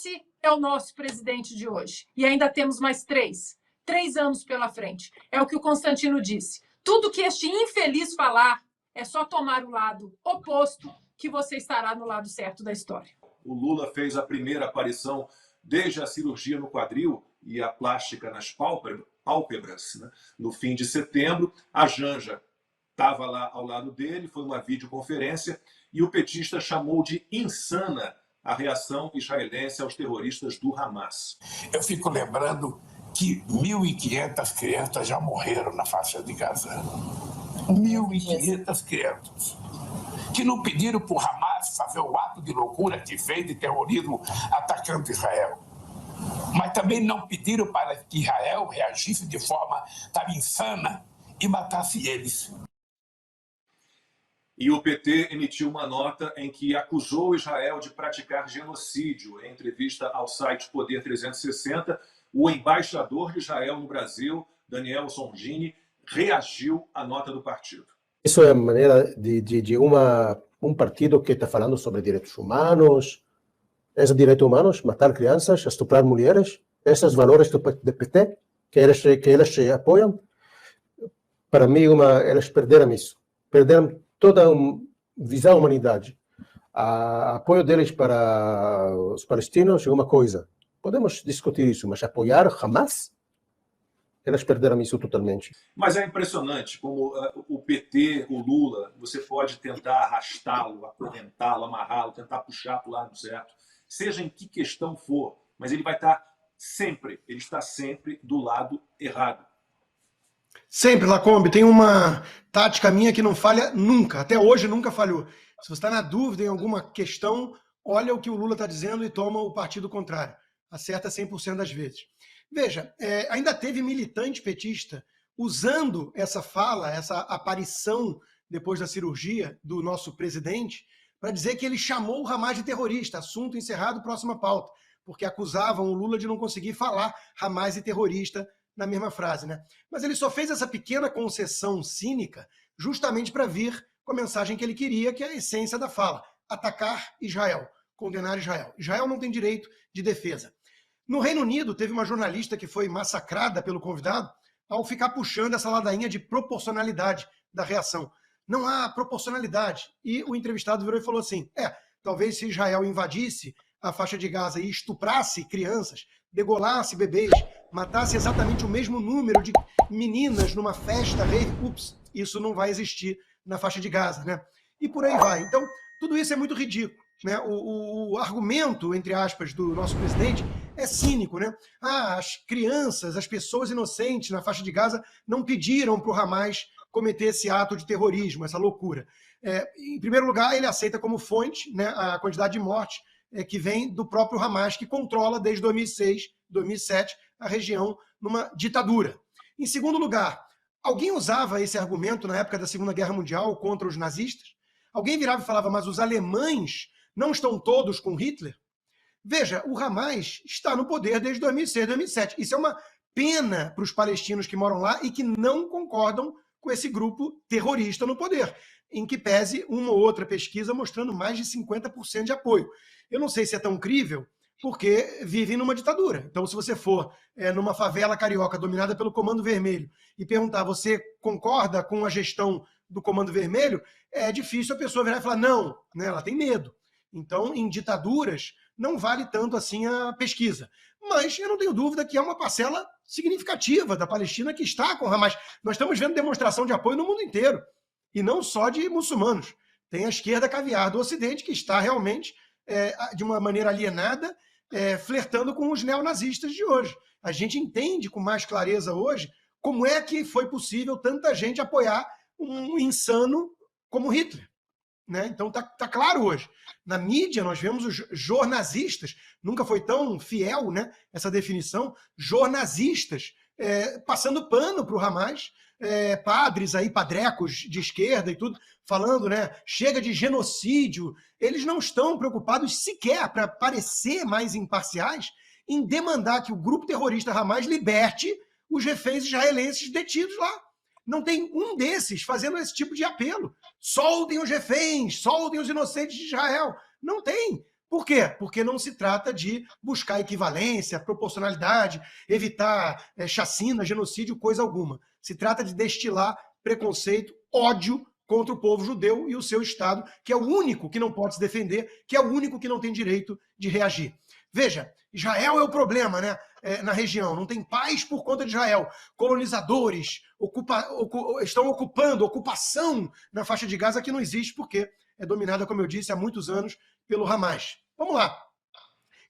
Esse é o nosso presidente de hoje. E ainda temos mais 3 anos pela frente. É o que o Constantino disse. Tudo que este infeliz falar é só tomar o lado oposto que você estará no lado certo da história. O Lula fez a primeira aparição desde a cirurgia no quadril e a plástica nas pálpebras, né? No fim de setembro. A Janja estava lá ao lado dele, foi uma videoconferência, e o petista chamou de insana a reação israelense aos terroristas do Hamas. Eu fico lembrando que 1.500 crianças já morreram na faixa de Gaza. 1.500 crianças. Que não pediram para o Hamas fazer o ato de loucura que fez de terrorismo atacando Israel. Mas também não pediram para que Israel reagisse de forma insana e matasse eles. E o PT emitiu uma nota em que acusou Israel de praticar genocídio. Em entrevista ao site Poder 360, o embaixador de Israel no Brasil, Daniel Songini, reagiu à nota do partido. Isso é a maneira de um partido que está falando sobre direitos humanos. Esses direitos humanos, matar crianças, estuprar mulheres, esses valores do PT que eles apoiam, para mim, eles perderam isso. Perderam toda a visão da humanidade. O apoio deles para os palestinos é uma coisa. Podemos discutir isso, mas apoiar Hamas? Eles perderam isso totalmente. Mas é impressionante como o PT, o Lula, você pode tentar arrastá-lo, acorrentá-lo, amarrá-lo, tentar puxar para o lado certo, seja em que questão for, mas ele vai estar sempre, ele está sempre do lado errado. Sempre, Lacombe. Tem uma tática minha que não falha nunca. Até hoje nunca falhou. Se você está na dúvida em alguma questão, olha o que o Lula está dizendo e toma o partido contrário. Acerta 100% das vezes. Veja, ainda teve militante petista usando essa fala, essa aparição depois da cirurgia do nosso presidente, para dizer que ele chamou o Hamas de terrorista. Assunto encerrado, próxima pauta. Porque acusavam o Lula de não conseguir falar Hamas e terrorista na mesma frase, né? Mas ele só fez essa pequena concessão cínica justamente para vir com a mensagem que ele queria, que é a essência da fala: atacar Israel, condenar Israel. Israel não tem direito de defesa. No Reino Unido, teve uma jornalista que foi massacrada pelo convidado ao ficar puxando essa ladainha de proporcionalidade da reação. Não há proporcionalidade. E o entrevistado virou e falou assim, talvez se Israel invadisse a faixa de Gaza e estuprasse crianças, degolasse bebês, matasse exatamente o mesmo número de meninas numa festa rave, isso não vai existir na faixa de Gaza, né? E por aí vai. Então, tudo isso é muito ridículo, né? O argumento, entre aspas, do nosso presidente é cínico, né? As crianças, as pessoas inocentes na faixa de Gaza não pediram para o Hamas cometer esse ato de terrorismo, essa loucura. Em primeiro lugar, ele aceita como fonte, né, a quantidade de mortes que vem do próprio Hamas, que controla desde 2006, 2007, a região numa ditadura. Em segundo lugar, alguém usava esse argumento na época da Segunda Guerra Mundial contra os nazistas? Alguém virava e falava, mas os alemães não estão todos com Hitler? Veja, o Hamas está no poder desde 2006, 2007. Isso é uma pena para os palestinos que moram lá e que não concordam com esse grupo terrorista no poder, em que pese uma ou outra pesquisa mostrando mais de 50% de apoio. Eu não sei se é tão crível, porque vivem numa ditadura. Então, se você for numa favela carioca dominada pelo Comando Vermelho e perguntar, você concorda com a gestão do Comando Vermelho, é difícil a pessoa virar e falar não, né? Ela tem medo. Então, em ditaduras, não vale tanto assim a pesquisa. Mas eu não tenho dúvida que é uma parcela significativa da Palestina que está com o Hamas. Nós estamos vendo demonstração de apoio no mundo inteiro, e não só de muçulmanos. Tem a esquerda caviar do Ocidente que está realmente, de uma maneira alienada, flertando com os neonazistas de hoje. A gente entende com mais clareza hoje como é que foi possível tanta gente apoiar um insano como Hitler. Né? Então tá claro hoje. Na mídia nós vemos os jornalistas, nunca foi tão fiel, né, essa definição, jornalistas passando pano para o Hamas, padres aí, padrecos de esquerda e tudo, falando, né, chega de genocídio. Eles não estão preocupados sequer, para parecer mais imparciais, em demandar que o grupo terrorista Hamas liberte os reféns israelenses detidos lá. Não tem um desses fazendo esse tipo de apelo. Soltem os reféns, soltem os inocentes de Israel. Não tem. Por quê? Porque não se trata de buscar equivalência, proporcionalidade, evitar chacina, genocídio, coisa alguma. Se trata de destilar preconceito, ódio contra o povo judeu e o seu Estado, que é o único que não pode se defender, que é o único que não tem direito de reagir. Veja, Israel é o problema, né? Na região. Não tem paz por conta de Israel. Colonizadores estão ocupando, ocupação na faixa de Gaza que não existe porque é dominada, como eu disse, há muitos anos pelo Hamas. Vamos lá.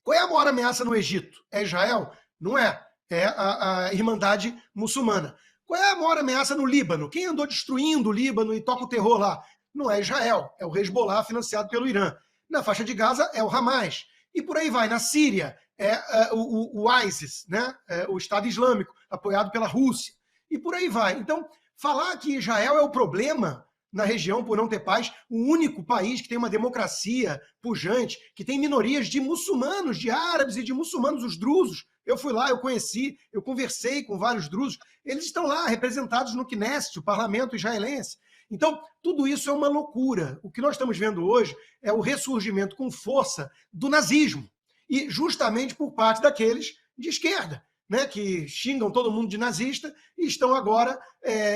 Qual é a maior ameaça no Egito? É Israel? Não é. É a Irmandade Muçulmana. Qual é a maior ameaça no Líbano? Quem andou destruindo o Líbano e toca o terror lá? Não é Israel. É o Hezbollah financiado pelo Irã. Na faixa de Gaza é o Hamas. E por aí vai. Na Síria é o ISIS, né? O Estado Islâmico, apoiado pela Rússia. E por aí vai. Então, falar que Israel é o problema na região por não ter paz, o único país que tem uma democracia pujante, que tem minorias de muçulmanos, de árabes e de muçulmanos, os drusos. Eu fui lá, eu conheci, eu conversei com vários drusos. Eles estão lá representados no Knesset, o parlamento israelense. Então, tudo isso é uma loucura. O que nós estamos vendo hoje é o ressurgimento com força do nazismo. E justamente por parte daqueles de esquerda, né, que xingam todo mundo de nazista e estão agora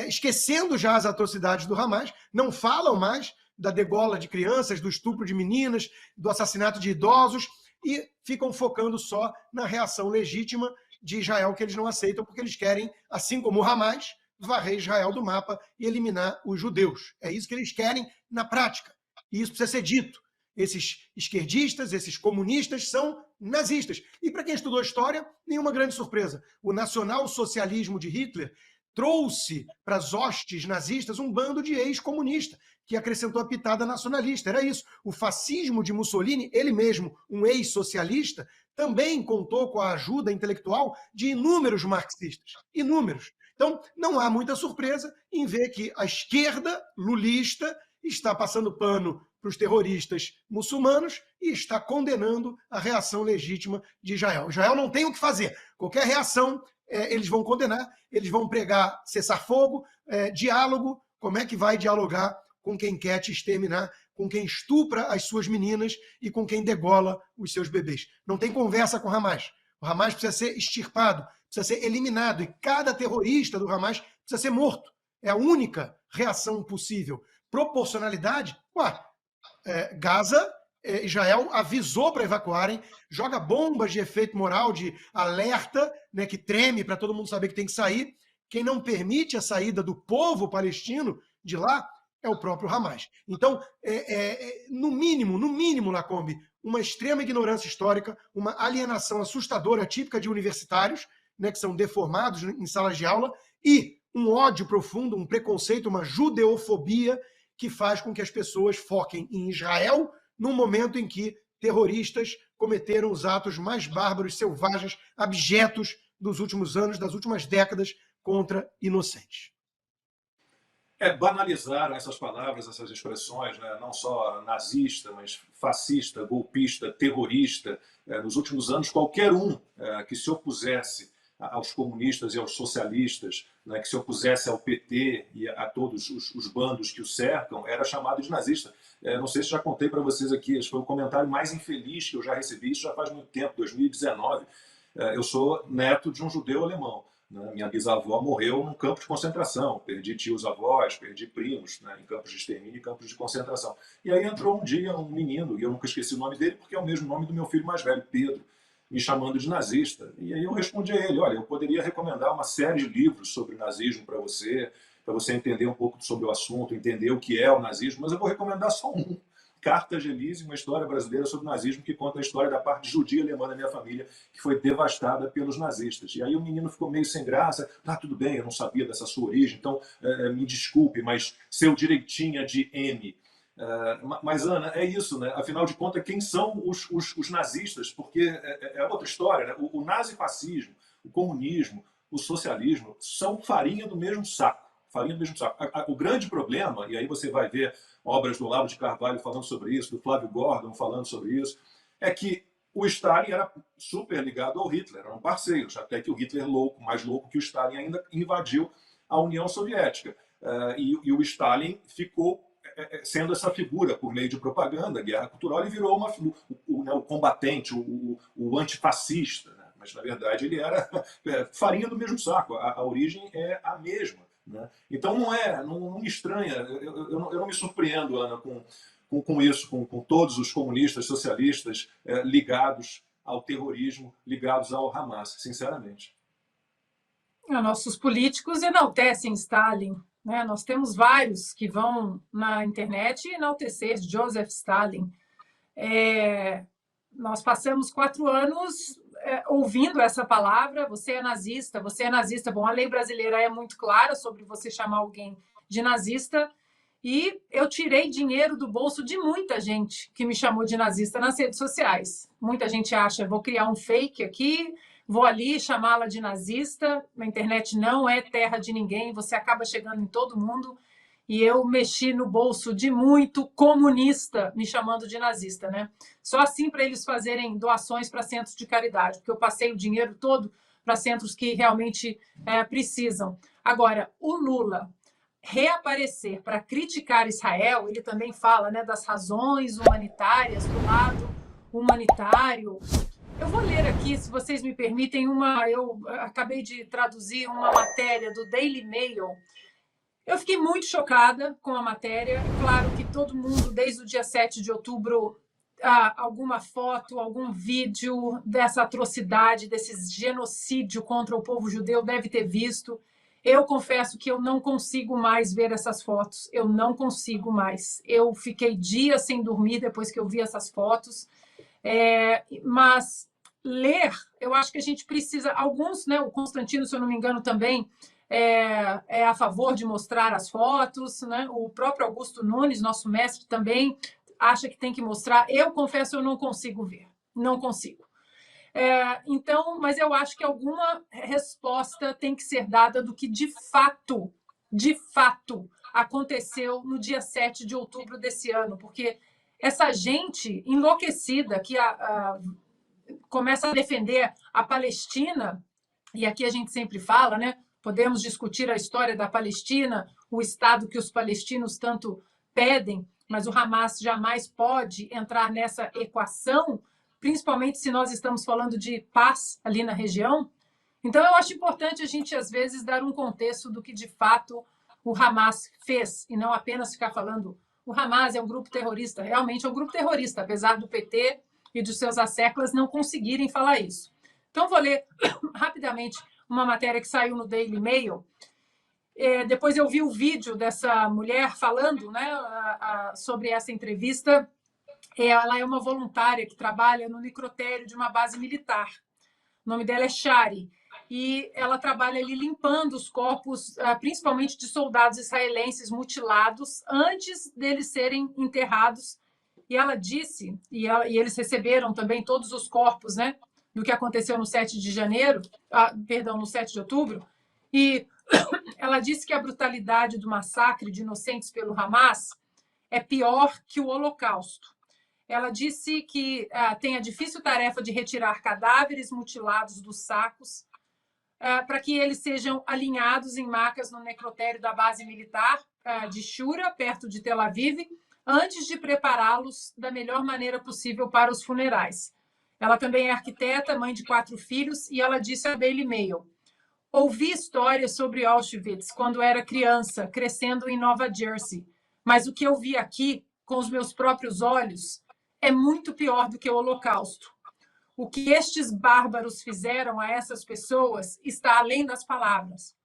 esquecendo já as atrocidades do Hamas, não falam mais da degola de crianças, do estupro de meninas, do assassinato de idosos e ficam focando só na reação legítima de Israel, que eles não aceitam, porque eles querem, assim como o Hamas, varrer Israel do mapa e eliminar os judeus. É isso que eles querem na prática. E isso precisa ser dito. Esses esquerdistas, esses comunistas são nazistas. E para quem estudou história, nenhuma grande surpresa. O nacional-socialismo de Hitler trouxe para as hostes nazistas um bando de ex-comunista, que acrescentou a pitada nacionalista. Era isso. O fascismo de Mussolini, ele mesmo, um ex-socialista, também contou com a ajuda intelectual de inúmeros marxistas. Inúmeros. Então, não há muita surpresa em ver que a esquerda lulista está passando pano para os terroristas muçulmanos e está condenando a reação legítima de Israel. Israel não tem o que fazer. Qualquer reação, eles vão condenar, eles vão pregar cessar-fogo, diálogo. Como é que vai dialogar com quem quer te exterminar, com quem estupra as suas meninas e com quem degola os seus bebês? Não tem conversa com o Hamas. O Hamas precisa ser extirpado, precisa ser eliminado, e cada terrorista do Hamas precisa ser morto. É a única reação possível. Proporcionalidade? Gaza, Israel avisou para evacuarem, joga bombas de efeito moral, de alerta, né, que treme para todo mundo saber que tem que sair. Quem não permite a saída do povo palestino de lá é o próprio Hamas. Então, no mínimo, Lacombe, uma extrema ignorância histórica, uma alienação assustadora, típica de universitários, né, que são deformados em salas de aula, e um ódio profundo, um preconceito, uma judeofobia que faz com que as pessoas foquem em Israel num momento em que terroristas cometeram os atos mais bárbaros, selvagens, abjetos dos últimos anos, das últimas décadas, contra inocentes. Banalizaram essas palavras, essas expressões, né? Não só nazista, mas fascista, golpista, terrorista. Nos últimos anos, qualquer um que se opusesse aos comunistas e aos socialistas, né, que se opusesse ao PT e a todos os bandos que o cercam, era chamado de nazista. Não sei se já contei para vocês aqui, esse foi o comentário mais infeliz que eu já recebi, isso já faz muito tempo, 2019. Eu sou neto de um judeu alemão. Né? Minha bisavó morreu num campo de concentração, perdi tios-avós, perdi primos, né, em campos de extermínio e campos de concentração. E aí entrou um dia um menino, e eu nunca esqueci o nome dele, porque é o mesmo nome do meu filho mais velho, Pedro, me chamando de nazista. E aí eu respondi a ele, olha, eu poderia recomendar uma série de livros sobre nazismo para você entender um pouco sobre o assunto, entender o que é o nazismo, mas eu vou recomendar só um. Cartas de Elise, uma história brasileira sobre o nazismo, que conta a história da parte judia alemã da minha família, que foi devastada pelos nazistas. E aí o menino ficou meio sem graça. Tudo bem, eu não sabia dessa sua origem, então me desculpe, mas seu direitinho é de M. Mas, Ana, é isso, né? Afinal de contas, quem são os nazistas? Porque é outra história, né? O nazifascismo, o comunismo, o socialismo são farinha do mesmo saco. Farinha do mesmo saco. O grande problema, e aí você vai ver obras do Olavo de Carvalho falando sobre isso, do Flávio Gordon falando sobre isso, é que o Stalin era super ligado ao Hitler, eram parceiros, até que o Hitler, mais louco que o Stalin, ainda invadiu a União Soviética. E o Stalin ficou sendo essa figura, por meio de propaganda, guerra cultural, ele virou o combatente, o antifascista, né? Mas, na verdade, ele era farinha do mesmo saco, a origem é a mesma. Né? Então, não me estranha, eu não me surpreendo, Ana, com isso, com todos os comunistas, socialistas ligados ao terrorismo, ligados ao Hamas, sinceramente. Nossos políticos enaltecem Stalin, né? Nós temos vários que vão na internet enaltecer Joseph Stalin. Nós passamos 4 anos ouvindo essa palavra, você é nazista, você é nazista. Bom, a lei brasileira é muito clara sobre você chamar alguém de nazista, e eu tirei dinheiro do bolso de muita gente que me chamou de nazista nas redes sociais. Muita gente acha, vou criar um fake aqui, vou ali chamá-la de nazista. Na internet não é terra de ninguém, você acaba chegando em todo mundo. E eu mexi no bolso de muito comunista me chamando de nazista, né? Só assim para eles fazerem doações para centros de caridade, porque eu passei o dinheiro todo para centros que realmente precisam. Agora, o Lula reaparecer para criticar Israel, ele também fala, né, das razões humanitárias, do lado humanitário. Eu vou ler aqui, se vocês me permitem, eu acabei de traduzir uma matéria do Daily Mail. Eu fiquei muito chocada com a matéria. Claro que todo mundo, desde o dia 7 de outubro, alguma foto, algum vídeo dessa atrocidade, desse genocídio contra o povo judeu deve ter visto. Eu confesso que eu não consigo mais ver essas fotos. Eu não consigo mais. Eu fiquei dias sem dormir depois que eu vi essas fotos. Mas ler, eu acho que a gente precisa... Alguns, né, o Constantino, se eu não me engano, também... É a favor de mostrar as fotos, né? O próprio Augusto Nunes, nosso mestre, também acha que tem que mostrar. Eu confesso, eu não consigo ver, não consigo. Então, mas eu acho que alguma resposta tem que ser dada do que de fato aconteceu no dia 7 de outubro desse ano, porque essa gente enlouquecida que começa a defender a Palestina, e aqui a gente sempre fala, né? Podemos discutir a história da Palestina, o Estado que os palestinos tanto pedem, mas o Hamas jamais pode entrar nessa equação, principalmente se nós estamos falando de paz ali na região. Então, eu acho importante a gente, às vezes, dar um contexto do que, de fato, o Hamas fez, e não apenas ficar falando o Hamas é um grupo terrorista. Realmente é um grupo terrorista, apesar do PT e dos seus asseclas não conseguirem falar isso. Então, vou ler rapidamente uma matéria que saiu no Daily Mail. Depois eu vi o vídeo dessa mulher falando, né, sobre essa entrevista. Ela é uma voluntária que trabalha no necrotério de uma base militar. O nome dela é Shari. E ela trabalha ali limpando os corpos, principalmente de soldados israelenses mutilados, antes deles serem enterrados. E ela disse, e eles receberam também todos os corpos, né, do que aconteceu no 7 de janeiro, no 7 de outubro, e ela disse que a brutalidade do massacre de inocentes pelo Hamas é pior que o Holocausto. Ela disse que tem a difícil tarefa de retirar cadáveres mutilados dos sacos para que eles sejam alinhados em macas no necrotério da base militar de Shura, perto de Tel Aviv, antes de prepará-los da melhor maneira possível para os funerais. Ela também é arquiteta, mãe de 4 filhos, e ela disse ao Daily Mail: ouvi histórias sobre Auschwitz quando era criança, crescendo em Nova Jersey, mas o que eu vi aqui, com os meus próprios olhos, é muito pior do que o Holocausto. O que estes bárbaros fizeram a essas pessoas está além das palavras.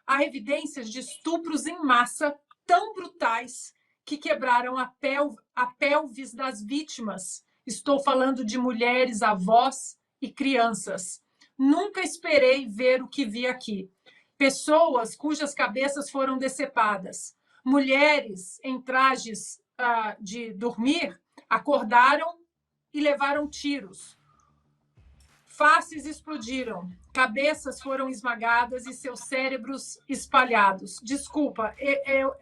Há evidências de estupros em massa tão brutais que quebraram a pelvis das vítimas. Estou falando de mulheres, avós e crianças. Nunca esperei ver o que vi aqui. Pessoas cujas cabeças foram decepadas. Mulheres em trajes de dormir acordaram e levaram tiros. Faces explodiram, cabeças foram esmagadas e seus cérebros espalhados. Desculpa,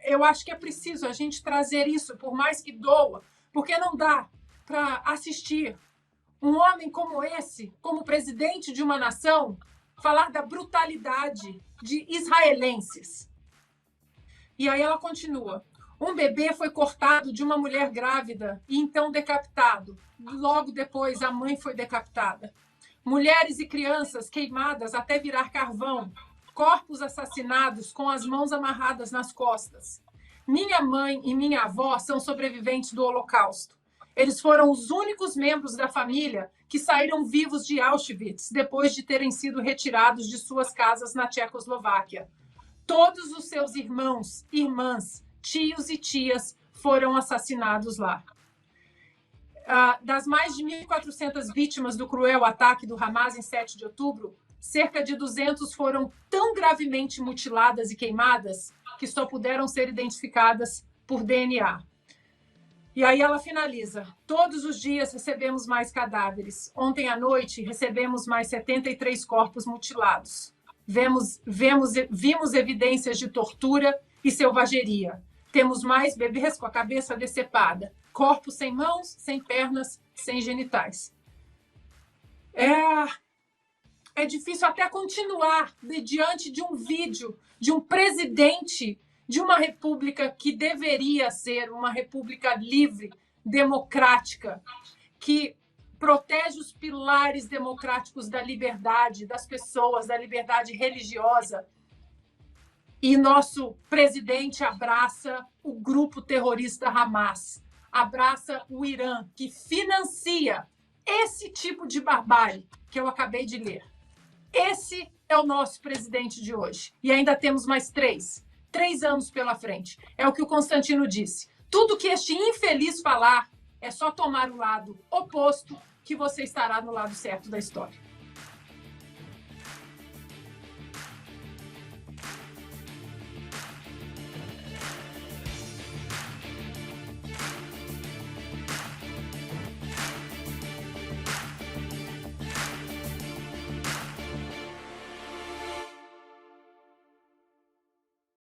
eu acho que é preciso a gente trazer isso, por mais que doa, porque não dá para assistir um homem como esse, como presidente de uma nação, falar da brutalidade de israelenses. E aí ela continua. Um bebê foi cortado de uma mulher grávida e então decapitado. Logo depois, a mãe foi decapitada. Mulheres e crianças queimadas até virar carvão. Corpos assassinados com as mãos amarradas nas costas. Minha mãe e minha avó são sobreviventes do Holocausto. Eles foram os únicos membros da família que saíram vivos de Auschwitz depois de terem sido retirados de suas casas na Tchecoslováquia. Todos os seus irmãos, irmãs, tios e tias foram assassinados lá. Das mais de 1.400 vítimas do cruel ataque do Hamas em 7 de outubro, cerca de 200 foram tão gravemente mutiladas e queimadas que só puderam ser identificadas por DNA. E aí ela finaliza: todos os dias recebemos mais cadáveres. Ontem à noite recebemos mais 73 corpos mutilados. Vimos evidências de tortura e selvageria. Temos mais bebês com a cabeça decepada, corpos sem mãos, sem pernas, sem genitais. É difícil até continuar diante de um vídeo de um presidente de uma república que deveria ser uma república livre, democrática, que protege os pilares democráticos da liberdade das pessoas, da liberdade religiosa. E nosso presidente abraça o grupo terrorista Hamas, abraça o Irã, que financia esse tipo de barbárie que eu acabei de ler. Esse é o nosso presidente de hoje. E ainda temos mais 3 anos pela frente. É o que o Constantino disse. Tudo que este infeliz falar é só tomar o lado oposto que você estará no lado certo da história.